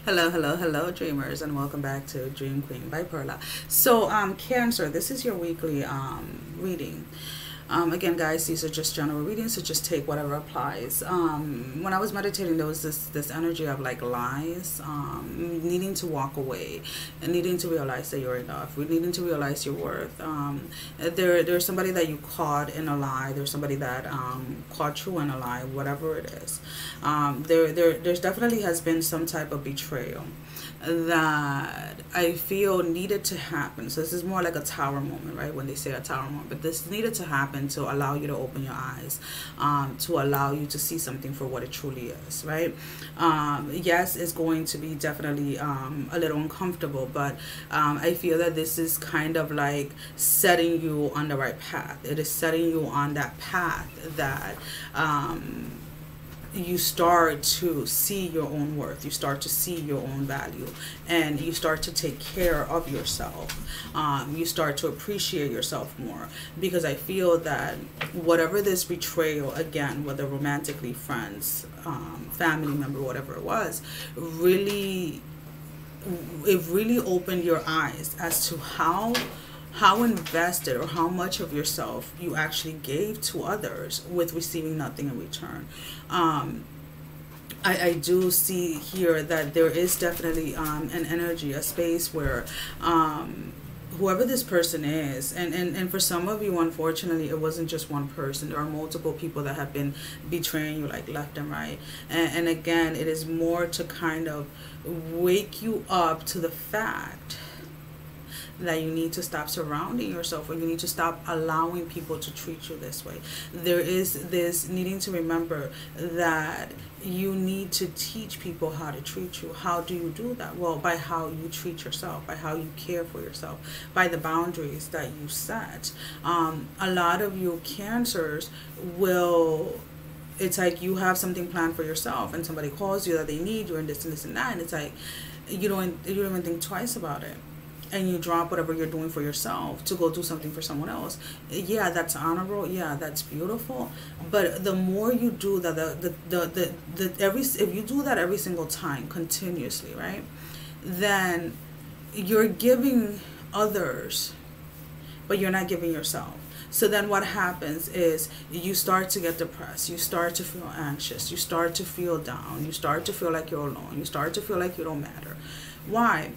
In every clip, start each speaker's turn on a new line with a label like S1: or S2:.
S1: Hello, hello, hello, dreamers, and welcome back to Dream Queen by Perla. So, Cancer, this is your weekly reading. Again, guys, these are just general readings, so just take whatever applies. When I was meditating, there was this energy of like lies, needing to walk away, and needing to realize that you're enough. We're needing to realize your worth. There's somebody that you caught in a lie. There's somebody that caught you in a lie, whatever it is. There's definitely has been some type of betrayal that I feel needed to happen. So this is more like a tower moment, right? When they say a tower moment, but this needed to happen to allow you to open your eyes, to allow you to see something for what it truly is, right? Yes, it's going to be definitely a little uncomfortable, but I feel that this is kind of like setting you on the right path. It is setting you on that path that you start to see your own worth, you start to see your own value, and you start to take care of yourself. You start to appreciate yourself more, because I feel that whatever this betrayal, again, whether romantically, friends, family member, whatever it was, really opened your eyes as to how invested or how much of yourself you actually gave to others with receiving nothing in return. I do see here that there is definitely an energy, a space where whoever this person is, and for some of you, unfortunately, it wasn't just one person. There are multiple people that have been betraying you like left and right. And again, it is more to kind of wake you up to the fact that you need to stop surrounding yourself, or you need to stop allowing people to treat you this way. There is this needing to remember that you need to teach people how to treat you. How do you do that? Well, by how you treat yourself, by how you care for yourself, by the boundaries that you set. A lot of you Cancers will, it's like you have something planned for yourself and somebody calls you that they need you and this and that, and it's like you don't even think twice about it, and you drop whatever you're doing for yourself to go do something for someone else. Yeah, that's honorable. Yeah, that's beautiful. But the more you do that, if you do that every single time, continuously, right, then you're giving others, but you're not giving yourself. So then what happens is you start to get depressed. You start to feel anxious. You start to feel down. You start to feel like you're alone. You start to feel like you don't matter. Why?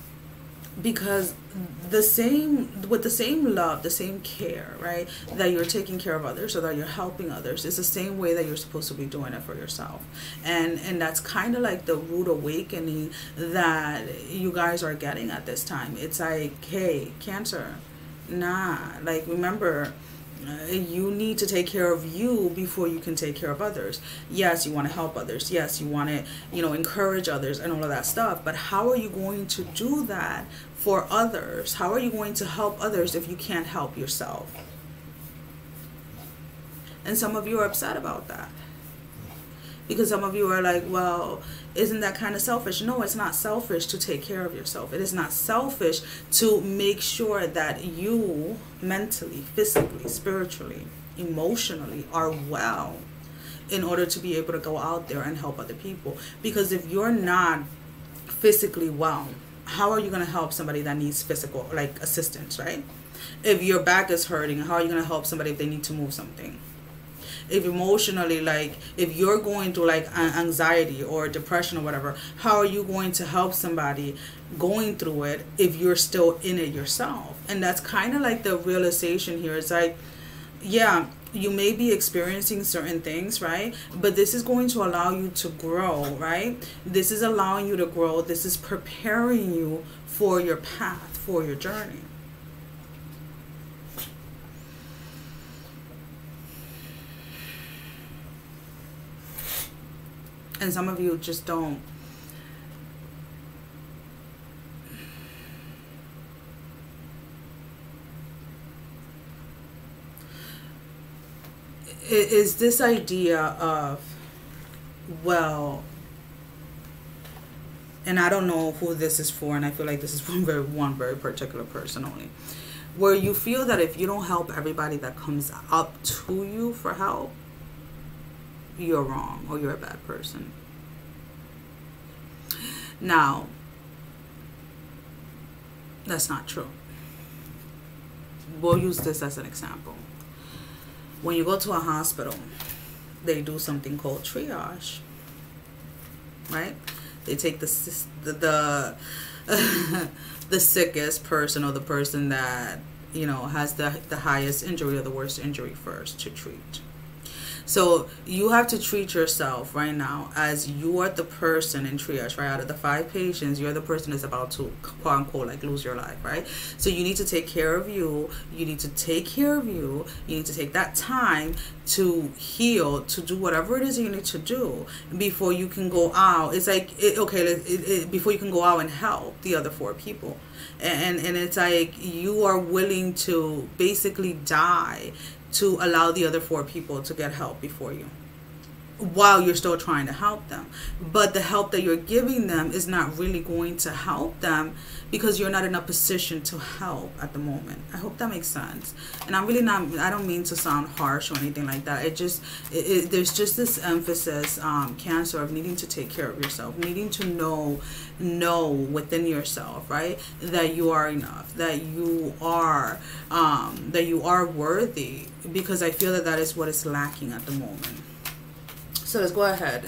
S1: Because with the same love, the same care, right, that you're taking care of others or that you're helping others, it's the same way that you're supposed to be doing it for yourself. And that's kind of like the rude awakening that you guys are getting at this time. It's like, hey, Cancer, nah, like, remember, you need to take care of you before you can take care of others. Yes, you want to help others. Yes, you want to, encourage others and all of that stuff. But how are you going to do that for others? How are you going to help others if you can't help yourself? And some of you are upset about that, because some of you are like, well, isn't that kind of selfish? No, it's not selfish to take care of yourself. It is not selfish to make sure that you mentally, physically, spiritually, emotionally are well in order to be able to go out there and help other people. Because if you're not physically well, how are you going to help somebody that needs physical, like, assistance, right? If your back is hurting, how are you going to help somebody if they need to move something? If emotionally, like, if you're going through like anxiety or depression or whatever, how are you going to help somebody going through it if you're still in it yourself? And that's kind of like the realization here. It's like, yeah, you may be experiencing certain things, right? But this is going to allow you to grow, right? This is allowing you to grow. This is preparing you for your path, for your journey. And some of you just don't. It is this idea of, well, and I don't know who this is for, and I feel like this is one very particular person only, where you feel that if you don't help everybody that comes up to you for help, you're wrong or you're a bad person. Now, that's not true. We'll use this as an example. When you go to a hospital, they do something called triage, right? They take the the sickest person, or the person that, you know, has the highest injury or the worst injury first to treat. So you have to treat yourself right now as you are the person in triage, right? Out of the 5 patients, you're the person that's about to, quote unquote, like lose your life, right? So you need to take care of you. You need to take care of you. You need to take that time to heal, to do whatever it is you need to do before you can go out. It's like, before you can go out and help the other 4 people. And it's like you are willing to basically die to allow the other 4 people to get help before you, while you're still trying to help them. But the help that you're giving them is not really going to help them because you're not in a position to help at the moment. I hope that makes sense. And I'm really not, I don't mean to sound harsh or anything like that. There's just this emphasis, Cancer, of needing to take care of yourself, needing to know within yourself, right, that you are enough, that you are worthy, because I feel that is what is lacking at the moment. So let's go ahead.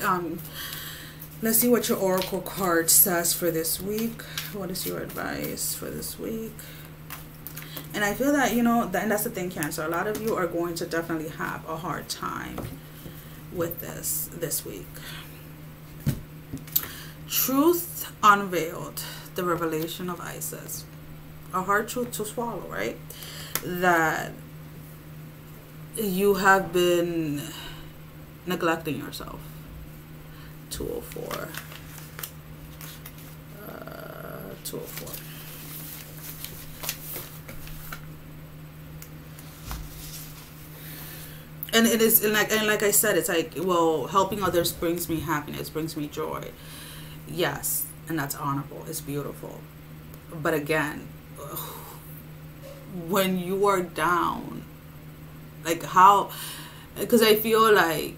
S1: Let's see what your oracle card says for this week. What is your advice for this week? And I feel that, you know, and that's the thing, Cancer. A lot of you are going to definitely have a hard time with this week. Truth unveiled. The revelation of Isis. A hard truth to swallow, right? That you have been neglecting yourself. 204. 204. And it is, and like I said, it's like, well, helping others brings me happiness, brings me joy. Yes, and that's honorable. It's beautiful. But again, when you are down, like how, because I feel like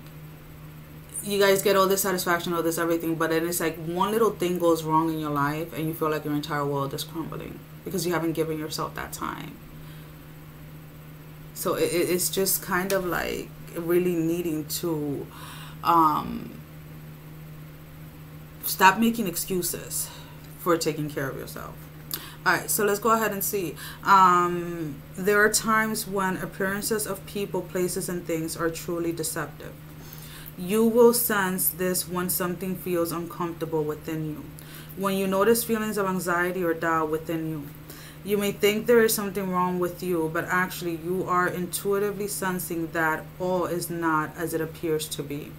S1: you guys get all this satisfaction, all this everything, but then it's like one little thing goes wrong in your life and you feel like your entire world is crumbling because you haven't given yourself that time. So it's just kind of like really needing to stop making excuses for taking care of yourself. Alright, so let's go ahead and see. There are times when appearances of people, places, and things are truly deceptive. You will sense this when something feels uncomfortable within you. When you notice feelings of anxiety or doubt within you. You may think there is something wrong with you, but actually you are intuitively sensing that all is not as it appears to be.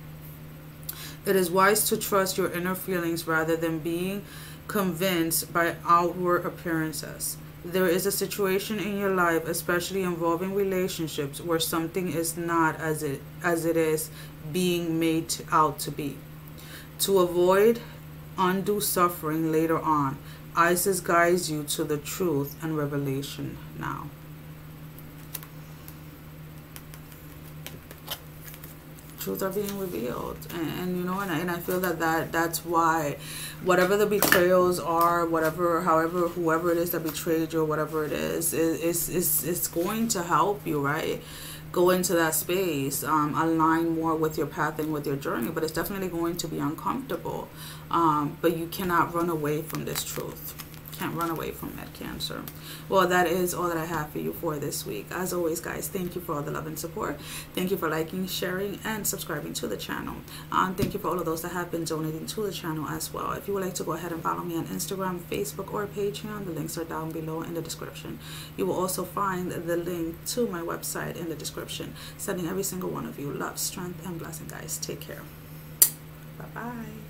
S1: It is wise to trust your inner feelings rather than being convinced by outward appearances. There is a situation in your life, especially involving relationships, where something is not as it is being made out to be. To avoid undue suffering later on, Isis guides you to the truth and revelation now. Truths are being revealed, and you know, and I feel that's why, whatever the betrayals are, whoever it is that betrayed you, or whatever it is, it's going to help you, right? Go into that space, align more with your path and with your journey, but it's definitely going to be uncomfortable. But you cannot run away from this truth. Can't run away from it, Cancer. Well, that is all that I have for you for this week. As always, guys, thank you for all the love and support. Thank you for liking, sharing, and subscribing to the channel. Thank you for all of those that have been donating to the channel as well. If you would like to go ahead and follow me on Instagram, Facebook, or Patreon, the links are down below in the description. You will also find the link to my website in the description. Sending every single one of you love, strength, and blessing, guys. Take care. Bye-bye.